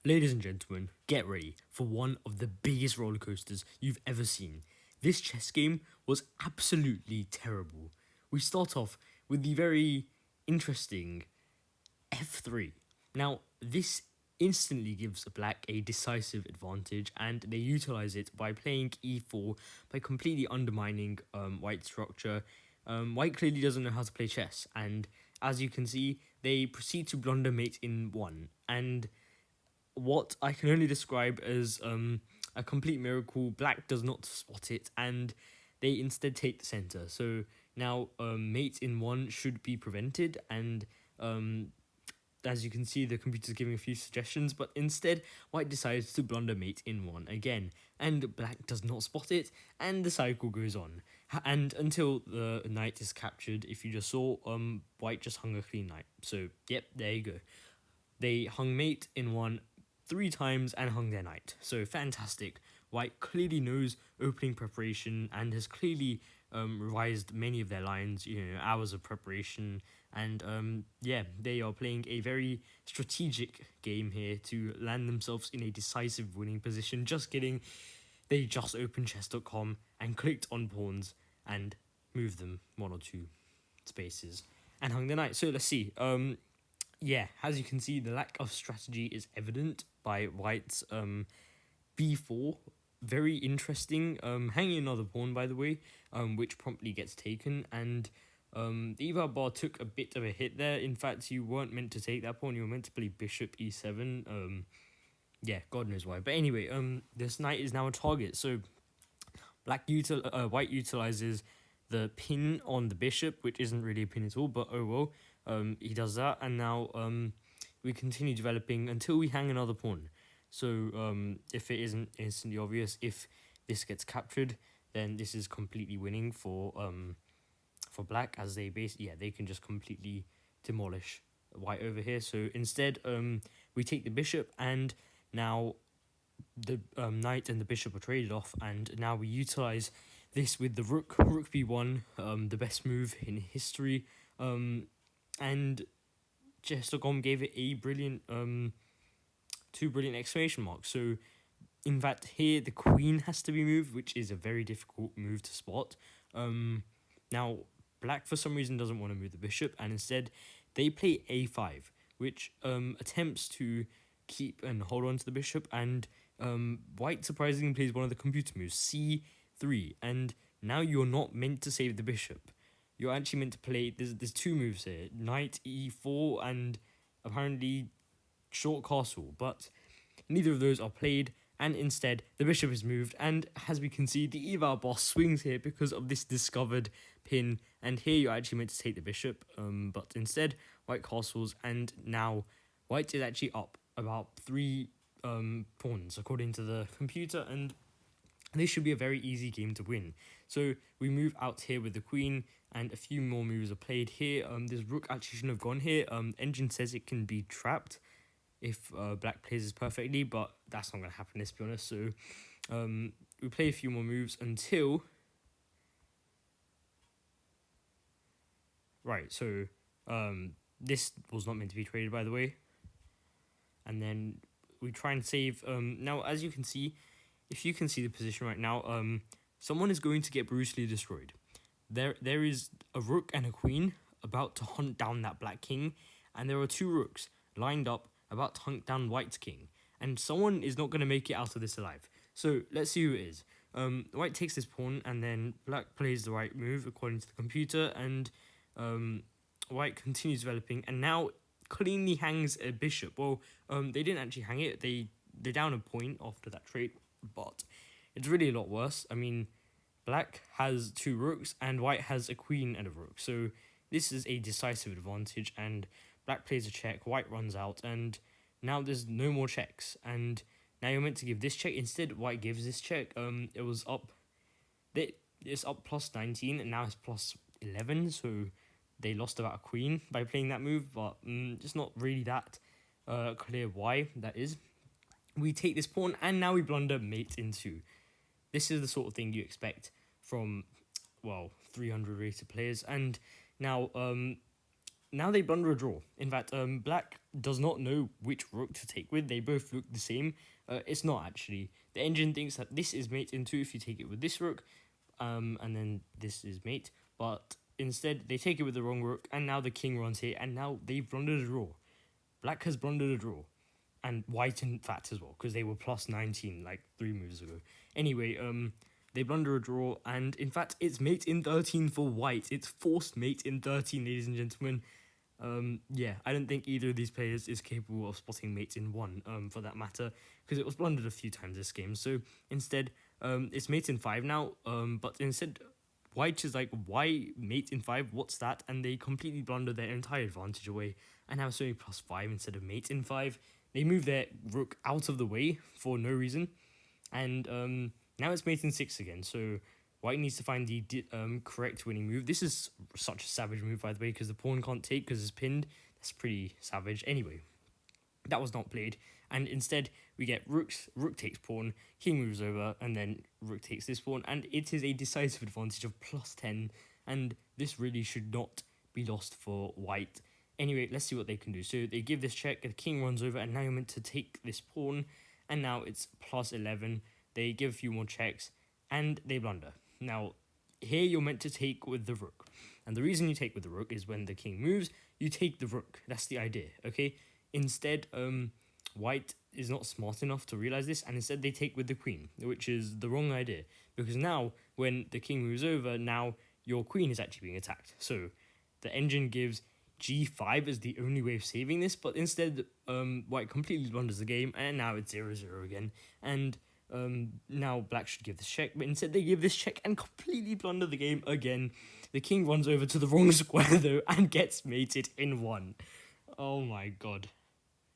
Ladies and gentlemen, get ready for one of the biggest roller coasters you've ever seen. This chess game was absolutely terrible. We start off with the very interesting f3. Now, this instantly gives black a decisive advantage, and they utilize it by playing e4, by completely undermining white's structure. White clearly doesn't know how to play chess, and as you can see, they proceed to blunder mate in one. And what I can only describe as a complete miracle. Black does not spot it, and they instead take the center. So now mate in one should be prevented, and as you can see, the computer's giving a few suggestions, but instead, white decides to blunder mate in one again, and black does not spot it, and the cycle goes on. And until the knight is captured, if you just saw, white just hung a clean knight. So, yep, there you go. They hung mate in one 3 times and hung their knight. So fantastic. White clearly knows opening preparation and has clearly revised many of their lines, hours of preparation. And yeah, they are playing a very strategic game here to land themselves in a decisive winning position. Just kidding. They just opened chess.com and clicked on pawns and moved them 1 or 2 spaces and hung the knight. So let's see. Yeah, as you can see, the lack of strategy is evident by white's b4. Very interesting. Hanging another pawn, by the way, which promptly gets taken. And the eval bar took a bit of a hit there. In fact, you weren't meant to take that pawn. You were meant to play bishop e7. Yeah, God knows why. But anyway, this knight is now a target. So white utilizes the pin on the bishop, which isn't really a pin at all, but oh well. He does that, and now we continue developing until we hang another pawn. So if it isn't instantly obvious, if this gets captured, then this is completely winning for black, as they they can just completely demolish white over here. So instead, we take the bishop, and now the knight and the bishop are traded off, and now we utilize this with the rook b1, the best move in history, and chess.com gave it a brilliant 2 brilliant exclamation marks. So in fact here the queen has to be moved, which is a very difficult move to spot. Now black for some reason doesn't want to move the bishop, and instead they play a5, which attempts to keep and hold on to the bishop, and white surprisingly plays one of the computer moves, c3, and now you're not meant to save the bishop. You're actually meant to play, there's 2 moves here, knight e4 and apparently short castle, but neither of those are played, and instead the bishop is moved, and as we can see, the eval boss swings here because of this discovered pin, and here you're actually meant to take the bishop, but instead white castles, and now white is actually up about 3 pawns according to the computer, and this should be a very easy game to win. So we move out here with the queen, and a few more moves are played here. This rook actually shouldn't have gone here. Engine says it can be trapped if black plays this perfectly, but that's not going to happen, let's be honest. So we play a few more moves until... Right, so this was not meant to be traded, by the way. And then we try and save... now, as you can see, if you can see the position right now, someone is going to get brutally destroyed. There is a rook and a queen about to hunt down that black king, and there are 2 rooks lined up about to hunt down white's king, and someone is not going to make it out of this alive. So let's see who it is. White takes this pawn, and then black plays the right move according to the computer, and white continues developing, and now cleanly hangs a bishop. Well, they didn't actually hang it. They're down a point after that trade, but it's really a lot worse. I mean, black has 2 rooks and white has a queen and a rook. So this is a decisive advantage, and black plays a check, white runs out, and now there's no more checks. And now you're meant to give this check. Instead, white gives this check. It was up... It's up plus 19, and now it's plus 11, so they lost about a queen by playing that move, but it's not really that clear why that is. We take this pawn, and now we blunder mate in 2. This is the sort of thing you expect from, well, 300 rated players. And now now they blunder a draw. In fact, black does not know which rook to take with. They both look the same. It's not actually. The engine thinks that this is mate in 2 if you take it with this rook, and then this is mate. But instead, they take it with the wrong rook, and now the king runs here, and now they've blundered a draw. Black has blundered a draw, and white in fact as well, because they were plus 19 like 3 moves ago. Anyway, they blunder a draw, and in fact, it's mate in 13 for white. It's forced mate in 13, ladies and gentlemen. Yeah, I don't think either of these players is capable of spotting mate in 1, for that matter, because it was blundered a few times this game. So instead, it's mate in 5 now, but instead, white is like, why mate in 5? What's that? And they completely blunder their entire advantage away, and now it's only plus 5 instead of mate in 5. They move their rook out of the way for no reason, and now it's mate in 6 again. So white needs to find the correct winning move. This is such a savage move, by the way, because the pawn can't take because it's pinned. That's pretty savage. Anyway, that was not played, and instead we get rook takes pawn, king moves over, and then rook takes this pawn, and it is a decisive advantage of plus 10, and this really should not be lost for white. Anyway, let's see what they can do. So they give this check, the king runs over, and now you're meant to take this pawn, and now it's plus 11. They give a few more checks, and they blunder. Now, here you're meant to take with the rook, and the reason you take with the rook is when the king moves, you take the rook. That's the idea, okay? Instead, white is not smart enough to realize this, and instead they take with the queen, which is the wrong idea, because now, when the king moves over, now your queen is actually being attacked. So, the engine gives g5 as the only way of saving this, but instead, white completely blunders the game, and now it's 0-0 again, and now black should give this check, but instead they give this check and completely blunder the game again. The king runs over to the wrong square, though, and gets mated in 1. Oh my god.